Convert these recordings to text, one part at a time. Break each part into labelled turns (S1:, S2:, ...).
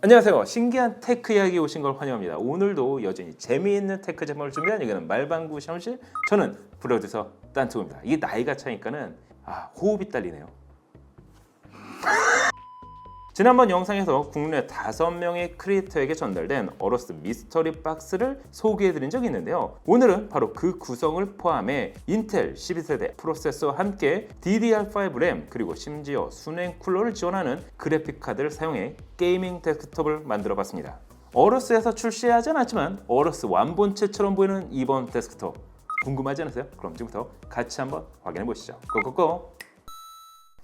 S1: 안녕하세요. 신기한 테크 이야기 오신 걸 환영합니다. 오늘도 여전히 재미있는 테크 제목을 준비한 여기는 말방구 샤무실, 저는 프로듀서 딴투입니다. 이게 나이가 차니까는 호흡이 딸리네요. 지난번 영상에서 국내 5명의 크리에이터에게 전달된 어로스 미스터리 박스를 소개해드린 적이 있는데요. 오늘은 바로 그 구성을 포함해 인텔 12세대 프로세서와 함께 DDR5 램 그리고 심지어 순행 쿨러를 지원하는 그래픽 카드를 사용해 게이밍 데스크톱을 만들어 봤습니다. 어로스에서 출시하진 않았지만 어로스 완본체처럼 보이는 이번 데스크톱 궁금하지 않으세요? 그럼 지금부터 같이 한번 확인해 보시죠. 고고고!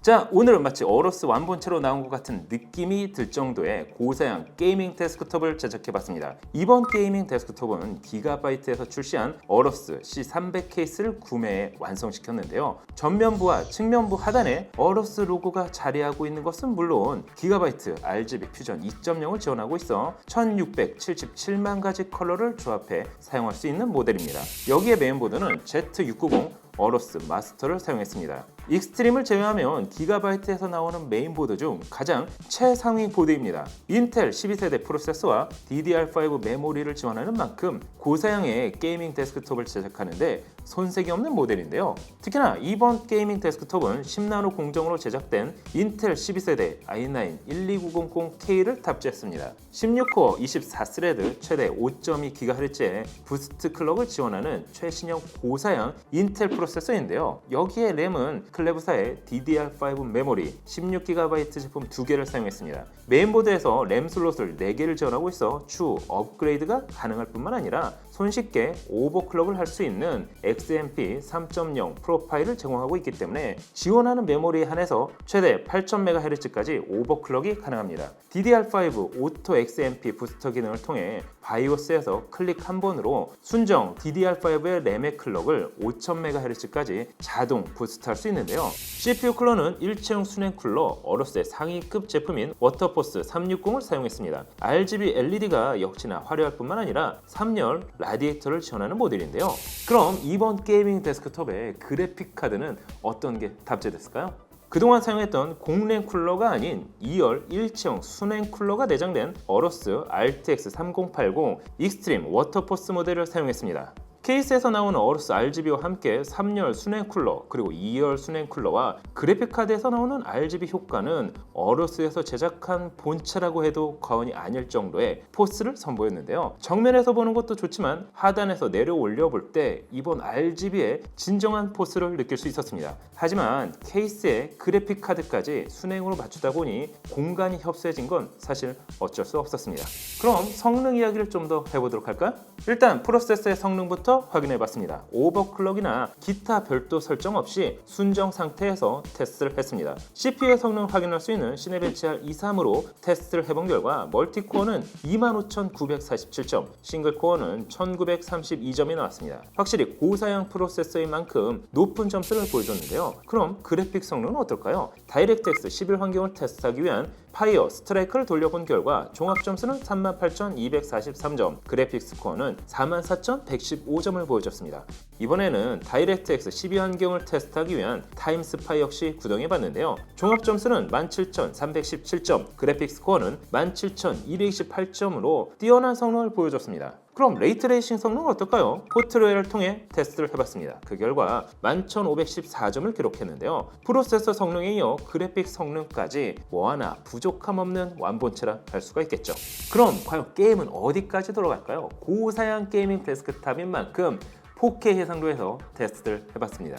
S1: 자, 오늘은 마치 어로스 완본체로 나온 것 같은 느낌이 들 정도의 고사양 게이밍 데스크톱을 제작해봤습니다. 이번 게이밍 데스크톱은 기가바이트에서 출시한 어로스 C300 케이스를 구매해 완성시켰는데요. 전면부와 측면부 하단에 어로스 로고가 자리하고 있는 것은 물론 기가바이트 RGB 퓨전 2.0을 지원하고 있어 1677만 가지 컬러를 조합해 사용할 수 있는 모델입니다. 여기에 메인보드는 Z690 어로스 마스터를 사용했습니다. 익스트림을 제외하면 기가바이트에서 나오는 메인보드 중 가장 최상위 보드입니다. 인텔 12세대 프로세서와 DDR5 메모리를 지원하는 만큼 고사양의 게이밍 데스크톱을 제작하는데 손색이 없는 모델인데요. 특히나 이번 게이밍 데스크톱은 10나노 공정으로 제작된 인텔 12세대 i9-12900K를 탑재했습니다. 16코어 24스레드 최대 5.2GHz의 부스트 클럭을 지원하는 최신형 고사양 인텔 프로세서인데요. 여기에 램은 클레브사의 DDR5 메모리 16GB 제품 2개를 사용했습니다. 메인보드에서 램 슬롯을 4개를 지원하고 있어 추후 업그레이드가 가능할 뿐만 아니라 손쉽게 오버클럭을 할 수 있는 XMP 3.0 프로파일을 제공하고 있기 때문에 지원하는 메모리에 한해서 최대 8000MHz까지 오버클럭이 가능합니다. DDR5 오토 XMP 부스터 기능을 통해 바이오스에서 클릭 한 번으로 순정 DDR5의 램의 클럭을 5000MHz까지 자동 부스트할 수 있는데요. CPU 쿨러는 일체형 순행 쿨러 어로스의 상위급 제품인 워터포스 360을 사용했습니다. RGB LED가 역시나 화려할 뿐만 아니라 3열 라디에이터를 지원하는 모델인데요. 그럼 이번 게이밍 데스크톱의 그래픽 카드는 어떤 게 탑재됐을까요? 그동안 사용했던 공랭 쿨러가 아닌 2열 일체형 순행 쿨러가 내장된 어로스 RTX 3080 익스트림 워터포스 모델을 사용했습니다. 케이스에서 나오는 어로스 RGB와 함께 3열 순행 쿨러 그리고 2열 순행 쿨러와 그래픽카드에서 나오는 RGB 효과는 어로스에서 제작한 본체라고 해도 과언이 아닐 정도의 포스를 선보였는데요. 정면에서 보는 것도 좋지만 하단에서 내려 올려볼 때 이번 RGB의 진정한 포스를 느낄 수 있었습니다. 하지만 케이스에 그래픽카드까지 순행으로 맞추다 보니 공간이 협소해진 건 사실 어쩔 수 없었습니다. 그럼 성능 이야기를 좀 더 해보도록 할까요? 일단 프로세서의 성능부터 확인해봤습니다. 오버클럭이나 기타 별도 설정 없이 순정 상태에서 테스트를 했습니다. CPU의 성능 확인할 수 있는 시네벤치 R23으로 테스트를 해본 결과 멀티코어는 25947점, 싱글코어는 1932점이 나왔습니다. 확실히 고사양 프로세서인 만큼 높은 점수를 보여줬는데요. 그럼 그래픽 성능은 어떨까요? 다이렉트X 11 환경을 테스트하기 위한 파이어 스트라이크를 돌려본 결과 종합 점수는 38,243점, 그래픽스 코어는 44,115점을 보여줬습니다. 이번에는 다이렉트X 12 환경을 테스트하기 위한 타임스파이 역시 구동해봤는데요. 종합 점수는 17,317점, 그래픽스 코어는 17,228점으로 뛰어난 성능을 보여줬습니다. 그럼 레이트레이싱 성능은 어떨까요? 포트로얄을 통해 테스트를 해봤습니다. 그 결과 11,514점을 기록했는데요. 프로세서 성능에 이어 그래픽 성능까지 뭐 하나 부족함 없는 완본체라 할 수가 있겠죠. 그럼 과연 게임은 어디까지 돌아갈까요? 고사양 게이밍 데스크탑인 만큼 4K 해상도에서 테스트를 해봤습니다.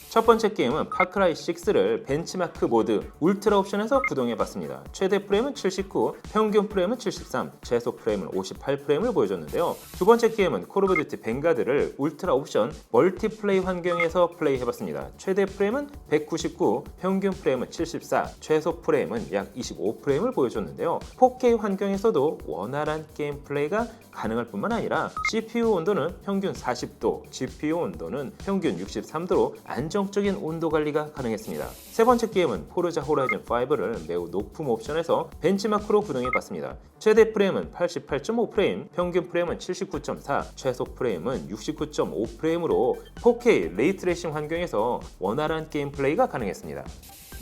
S1: 첫 번째 게임은 파크라이 6를 벤치마크 모드 울트라 옵션에서 구동해봤습니다. 최대 프레임은 79, 평균 프레임은 73, 최소 프레임은 58프레임을 보여줬는데요. 두 번째 게임은 콜 오브 듀티 뱅가드를 울트라 옵션 멀티플레이 환경에서 플레이해봤습니다. 최대 프레임은 199, 평균 프레임은 74, 최소 프레임은 약 25프레임을 보여줬는데요. 4K 환경에서도 원활한 게임 플레이가 가능할 뿐만 아니라 CPU 온도는 평균 40도, GPU 온도는 평균 63도로 안정적인 온도 관리가 가능했습니다. 세 번째 게임은 포르자 호라이즌 5를 매우 높은 옵션에서 벤치마크로 구동해봤습니다. 최대 프레임은 88.5프레임, 평균 프레임은 79.4, 최소 프레임은 69.5프레임으로 4K 레이트레이싱 환경에서 원활한 게임 플레이가 가능했습니다.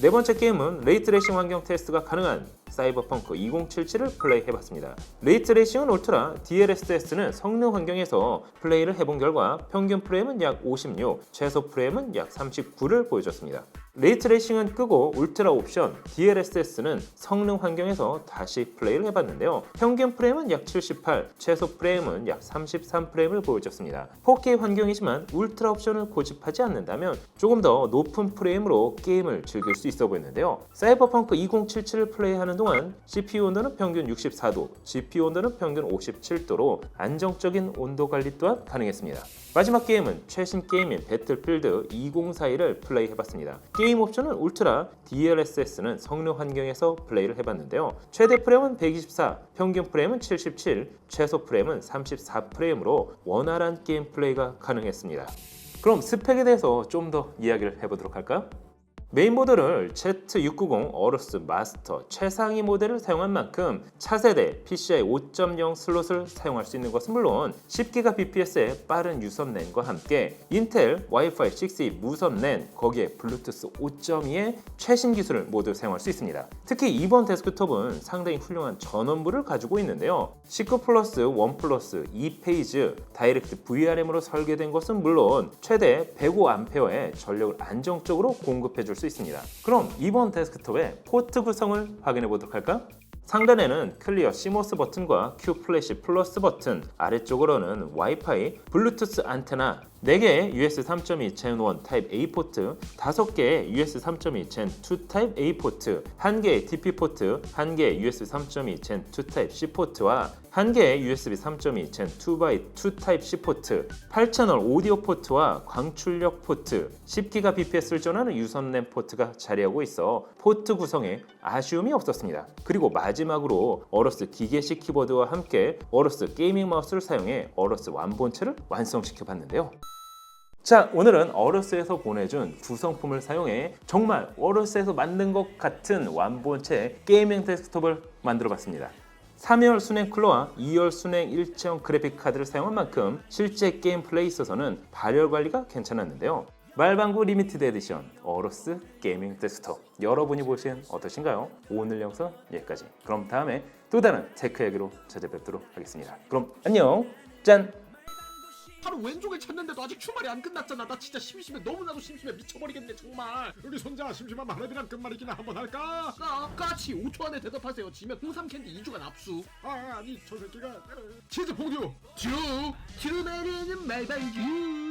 S1: 네 번째 게임은 레이트레이싱 환경 테스트가 가능한 사이버펑크 2077을 플레이해봤습니다. 레이트레이싱은 울트라, DLSS는 성능 환경에서 플레이를 해본 결과 평균 프레임은 약 56, 최소 프레임은 약 39를 보여줬습니다. 레이트레이싱은 끄고 울트라 옵션, DLSS는 성능 환경에서 다시 플레이를 해봤는데요. 평균 프레임은 약 78, 최소 프레임은 약 33프레임을 보여줬습니다. 4K 환경이지만 울트라 옵션을 고집하지 않는다면 조금 더 높은 프레임으로 게임을 즐길 수 있어 보였는데요. 사이버펑크 2077을 플레이하는 동안 CPU 온도는 평균 64도, GPU 온도는 평균 57도로 안정적인 온도 관리 또한 가능했습니다. 마지막 게임은 최신 게임인 배틀필드 2042를 플레이해봤습니다. 게임 옵션은 울트라, DLSS는 성능 환경에서 플레이를 해봤는데요. 최대 프레임은 124, 평균 프레임은 77, 최소 프레임은 34프레임으로 원활한 게임 플레이가 가능했습니다. 그럼 스펙에 대해서 좀 더 이야기를 해보도록 할까요? 메인보드를 Z690 어루스 마스터 최상위 모델을 사용한 만큼 차세대 PCI 5.0 슬롯을 사용할 수 있는 것은 물론 10GBps의 빠른 유선 랜과 함께 인텔 와이파이 6E 무선 랜 거기에 블루투스 5.2의 최신 기술을 모두 사용할 수 있습니다. 특히 이번 데스크톱은 상당히 훌륭한 전원부를 가지고 있는데요. 19 플러스 1 플러스 2페이지 다이렉트 VRM으로 설계된 것은 물론 최대 105A의 전력을 안정적으로 공급해줄 수 있습니다. 그럼 이번 데스크톱의 포트 구성을 확인해 보도록 할까? 상단에는 클리어 CMOS 버튼과 Q 플래시 플러스 버튼, 아래쪽으로는 와이파이, 블루투스 안테나, 4개의 US 3.2 Gen 1 타입 A 포트, 5개의 US 3.2 Gen 2 타입 A 포트, 1개의 DP 포트, 1개의 US 3.2 Gen 2 타입 C 포트와 1개의 USB 3.2 Gen 2x2 타입 C 포트, 8채널 오디오 포트와 광출력 포트, 10GBps를 전하는 유선 랜 포트가 자리하고 있어 포트 구성에 아쉬움이 없었습니다. 그리고 마지막으로 어러스 기계식 키보드와 함께 어러스 게이밍 마우스를 사용해 어러스 완본체를 완성시켜 봤는데요. 자, 오늘은 어러스에서 보내준 구성품을 사용해 정말 어러스에서 만든 것 같은 완본체 게이밍 데스크톱을 만들어 봤습니다. 3열 순행 쿨러와 2열 순행 일체형 그래픽 카드를 사용한 만큼 실제 게임 플레이에 있어서는 발열 관리가 괜찮았는데요. 말방구 리미티드 에디션 어러스 게이밍 데스크톱 여러분이 보시엔 어떠신가요? 오늘 영상 여기까지. 그럼 다음에 또 다른 테크 얘기로 찾아뵙도록 하겠습니다. 그럼 안녕. 짠.
S2: 바로 왼쪽을 찾는데도 아직 주말이 안 끝났잖아. 나 진짜 심심해. 너무나도 심심해. 미쳐버리겠네 정말.
S3: 우리 손자 심심한 말들이랑 끝말잇기나 한번 할까?
S2: 까치 5초 안에 대답하세요. 지면 홍삼 캔디 2주간 압수.
S3: 아니 저 새끼가 치즈 퐁듀
S2: 주 내리는 말방규.